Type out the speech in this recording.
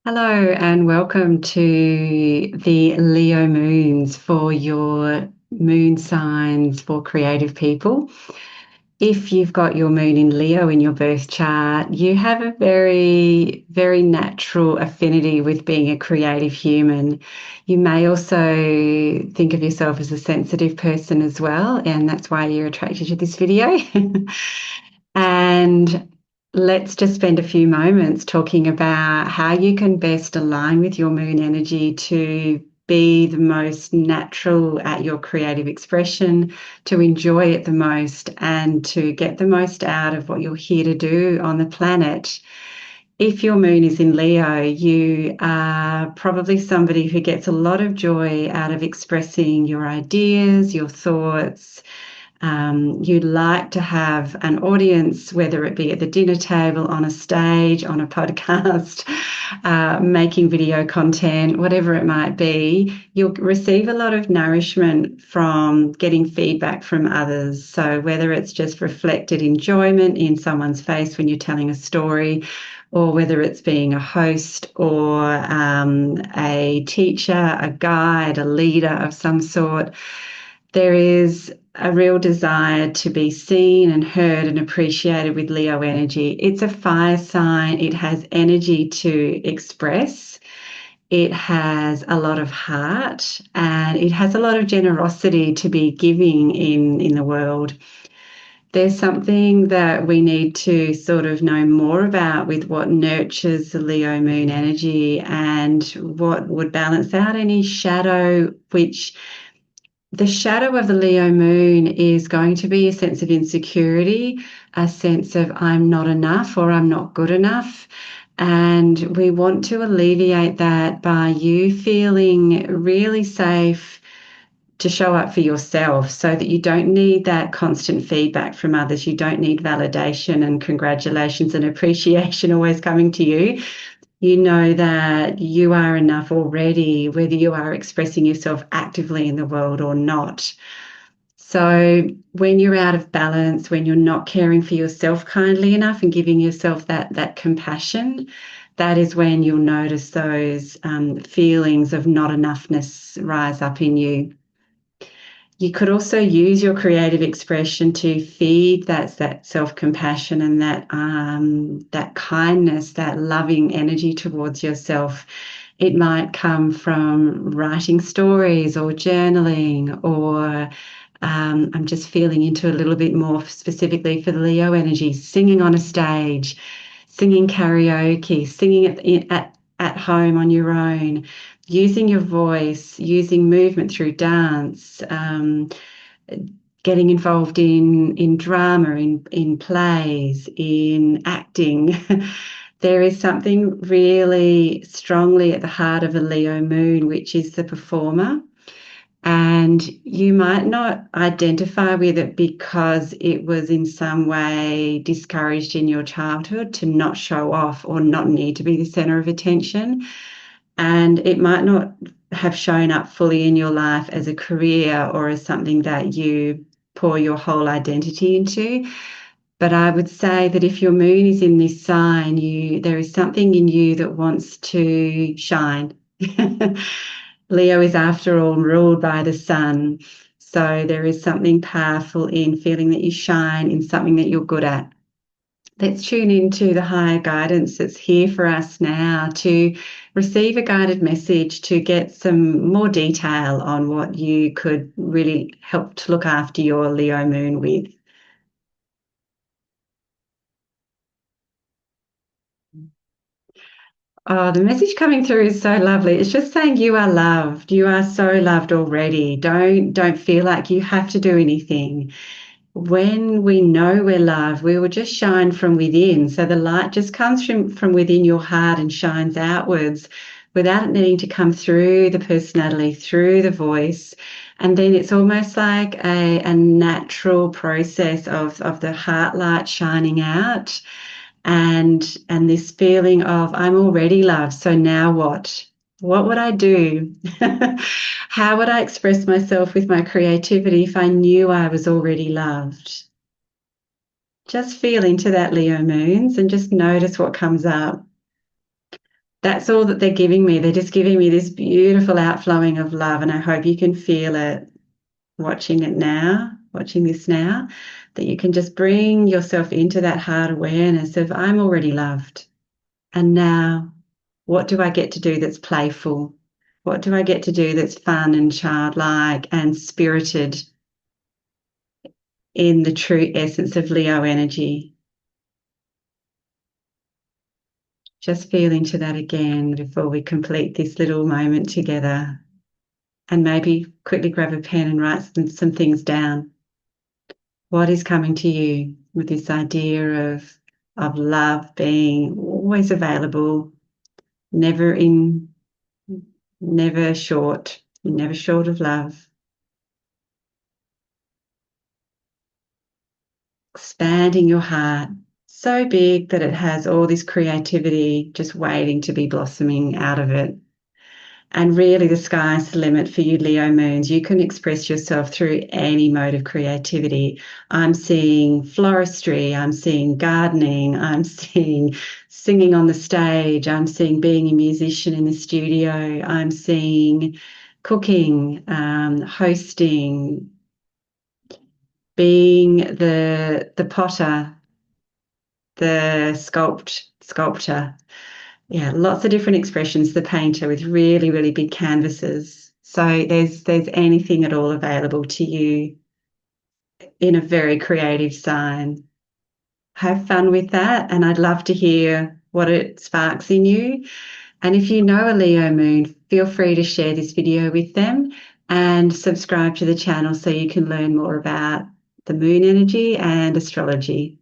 Hello and welcome to the Leo moons for your moon signs for creative people. If you've got your moon in Leo in your birth chart, you have a very, very natural affinity with being a creative human. You may also think of yourself as a sensitive person as well, and that's why you're attracted to this video. And let's just spend a few moments talking about how you can best align with your moon energy to be the most natural at your creative expression, to enjoy it the most, and to get the most out of what you're here to do on the planet. If your moon is in Leo, you are probably somebody who gets a lot of joy out of expressing your ideas, your thoughts. You'd like to have an audience, whether it be at the dinner table, on a stage, on a podcast, making video content, whatever it might be. You'll receive a lot of nourishment from getting feedback from others. So whether it's just reflected enjoyment in someone's face when you're telling a story, or whether it's being a host or a teacher, a guide, a leader of some sort, there is a real desire to be seen and heard and appreciated with Leo energy. It's a fire sign. It has energy to express. It has a lot of heart and it has a lot of generosity to be giving in the world. There's something that we need to sort of know more about with what nurtures the Leo moon energy and what would balance out any shadow, which the shadow of the Leo moon is going to be a sense of insecurity, a sense of I'm not enough or I'm not good enough. And we want to alleviate that by you feeling really safe to show up for yourself so that you don't need that constant feedback from others. You don't need validation and congratulations and appreciation always coming to you. You know that you are enough already, whether you are expressing yourself actively in the world or not. So when you're out of balance, when you're not caring for yourself kindly enough and giving yourself that compassion, that is when you'll notice those feelings of not enoughness rise up in you. You could also use your creative expression to feed that self-compassion and that kindness, that loving energy towards yourself. It might come from writing stories or journaling, or I'm just feeling into a little bit more specifically for the Leo energy, singing on a stage, singing karaoke, singing at home on your own, using your voice, using movement through dance, getting involved in drama, in plays, in acting. There is something really strongly at the heart of a Leo moon, which is the performer. And you might not identify with it because it was in some way discouraged in your childhood to not show off or not need to be the center of attention. And it might not have shown up fully in your life as a career or as something that you pour your whole identity into. But I would say that if your moon is in this sign, there is something in you that wants to shine. Leo is, after all, ruled by the sun. So there is something powerful in feeling that you shine in something that you're good at. Let's tune into the higher guidance that's here for us now to receive a guided message, to get some more detail on what you could really help to look after your Leo moon with. Oh, the message coming through is so lovely. It's just saying you are loved. You are so loved already. Don't feel like you have to do anything. When we know we're loved, we will just shine from within. So the light just comes from within your heart and shines outwards without it needing to come through the personality, through the voice. And then it's almost like a natural process of the heart light shining out and this feeling of I'm already loved. So now what? What would I do? How would I express myself with my creativity if I knew I was already loved? Just feel into that, Leo moons, and just notice what comes up. that's all that they're giving me. They're just giving me this beautiful outflowing of love, and I hope you can feel it watching it now, watching this now, that you can just bring yourself into that heart awareness of I'm already loved. And now, what do I get to do that's playful? What do I get to do that's fun and childlike and spirited in the true essence of Leo energy? Just feel into that again before we complete this little moment together. And maybe quickly grab a pen and write some things down. What is coming to you with this idea of love being always available, never in, never short of love. Expanding your heart so big that it has all this creativity just waiting to be blossoming out of it. And really, the sky's the limit for you, Leo moons. You can express yourself through any mode of creativity. I'm seeing floristry, I'm seeing gardening, I'm seeing singing on the stage, I'm seeing being a musician in the studio, I'm seeing cooking, hosting, being the potter, the sculptor. Yeah, lots of different expressions. The painter with really, really big canvases. So there's anything at all available to you in a very creative sign. Have fun with that, and I'd love to hear what it sparks in you. And if you know a Leo moon, feel free to share this video with them and subscribe to the channel so you can learn more about the moon energy and astrology.